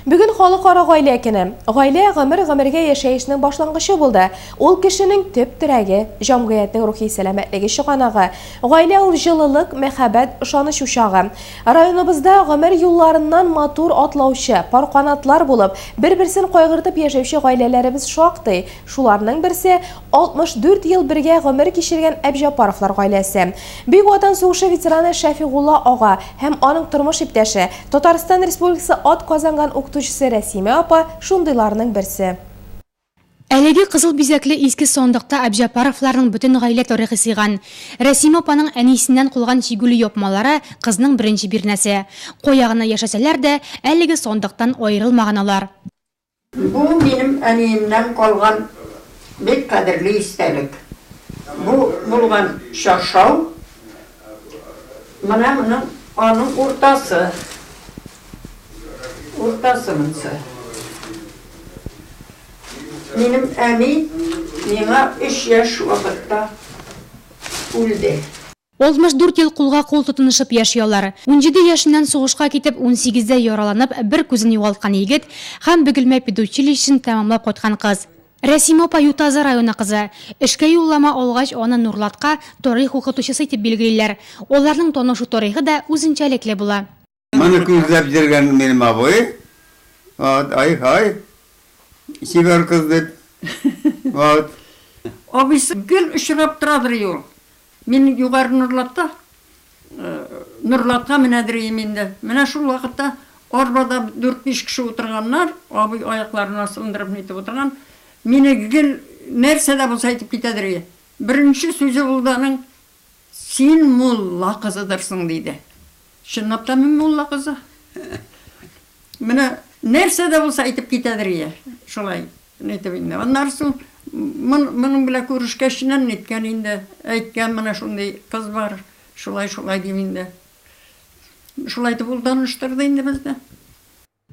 Бүген халыкара гаилә көне. Гаилә гомергә яшәешнең башлангычы булды. Ул кешенең төп терәге, җәмгыятьнең рухи сәламәтлеге чыганагы. Гаилә ул җылылык, мәхәббәт, ышаныч учагы. Районыбызда гомер юлларыннан матур атлаучы, пар канатлар булып, бер-берсен кайгыртып яшәүче гаиләләребез шактый. Шуларның берсе 64 ел бергә гомер кичергән Әбҗапаровлар гаиләсе. Бөек Ватан сугышы ветераны Шәфигулла ага һәм аның тормыш иптәше Татарстан Республикасы ат казанган укытучысы Рәсимә апа шундыйларның берсе. Әлеге кызыл бизәкле иске сондыкта Әбҗапаровларның бөтен гаилә тарихы сыйган. Рәсимә апаның әнисеннән кулган чигүле япмалары кызның беренче бирнәсе. Коягына яшәсәләр дә, әлеге сондыктан аерылмаган алар. Бу минем әниемнән калган бик кадерле истәлек. Бу булган шашау. Менә аның уртасы. Уртасынсы. Минем әни миңа 3 яшь вакытта үлде. 64 ел кулга кул тотынышып яшыялар. 17 яшеннән сугышка китеп, 18дә яраланып, бер күзен югалткан егет һәм Бөгелмә педучилищесын тәмамлап кайткан кыз. Рәсимә апа Ютазы районы кызы. Эшкә юллама алгач, аны Нурлатка тарих укытучысы итеп билгелиләр. Аларның танышу тарихы да үзенчәлекле була. Маны күзләп йөргән минем абый. Ай. Сибер кыз дип. Вот. Абыйсы гел очрап торадыр юл. Мин югары Нурлатта. Нурлатка менәдер инде. Менә шул вакытта арбада 4-5 кеше утырганнар, абый аякларына сындырып нитеп утырган. Мине гел нәрсә дә булса әйтеп китәдер. Беренче сүзе булданың син мулла кызыдырсың диде. Чынлап та мин мулла кызы. Менә нәрсә дә булса әйтеп китәдер. Шулай нитеп инде. Аннан соң моның белән күрешкәчнән ниткән инде. Әйткән менә шундый кыз бар. Шулай дип инде. Шулай дип булданыштырды инде бездә.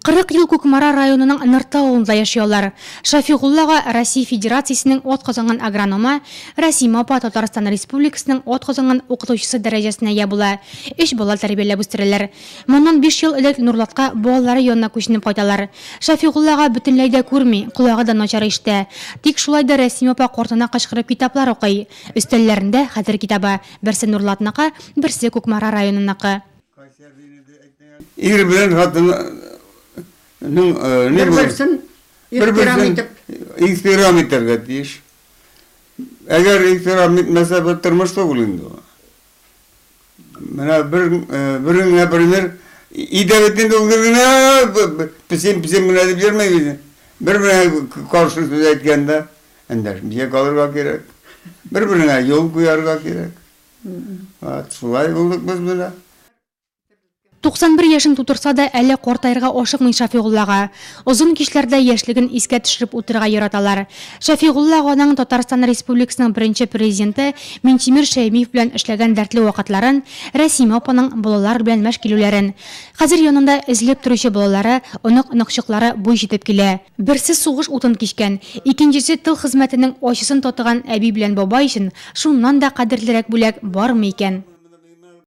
40 ел Күкмара районының Нырта авылында яшыялар. Шафигуллага Россия Федерациясенең ат казанган агрономы, Рәсимә апа Татарстан Республикасының ат казанган укытучысы дәрәҗәсенә ия була. 3 бала тәрбияләп үстерәләр. Моннан 5 ел элек Нурлатка балалары янына күченеп кайталар. Шафигуллага бөтенләй дә күрми, колагы да начар ишетә. Тик шулай да Рәсимә апа картына кычкырып китаплар укый. Өстәлләрендә хәзер китабы, берсе Нурлатныкы, берсе Күкмара районыныкы. Ир белән хатын Берсен ихтирам итәргә тиеш. Әгәр ихтирам итмәсә, бер тормыш түгел инде. Менә берен, например, идәвәтен дәүгәренә писем менә дип йөрмәй. Бер каршы сүз әйткәндә, әндәш, бия калырга кирәк. Бер-беренә юл куярга кирәк. Шулай булдык без менә. 91 яшын тутырса да әле картайырга ашыкмый Шафигуллага. Озын кичләрдә яшьлеген искә төшереп утырырга яраталар. Шафигулла аганың Татарстан Республикасының беренче президенты Минтимер Шәймиев белән эшләгән дәртле вакытларын, Рәсимә апаның балалар белән мәш килүләрен. Хәзер янында эзләп торучы балалары, онык-ныкчыклары буй җитеп килә. Берсе сугыш утын кичкән, икенчесе тыл хезмәтенең ачысын татыган әби белән бабай өчен шуннан да кадерлерәк бүләк бармы икән?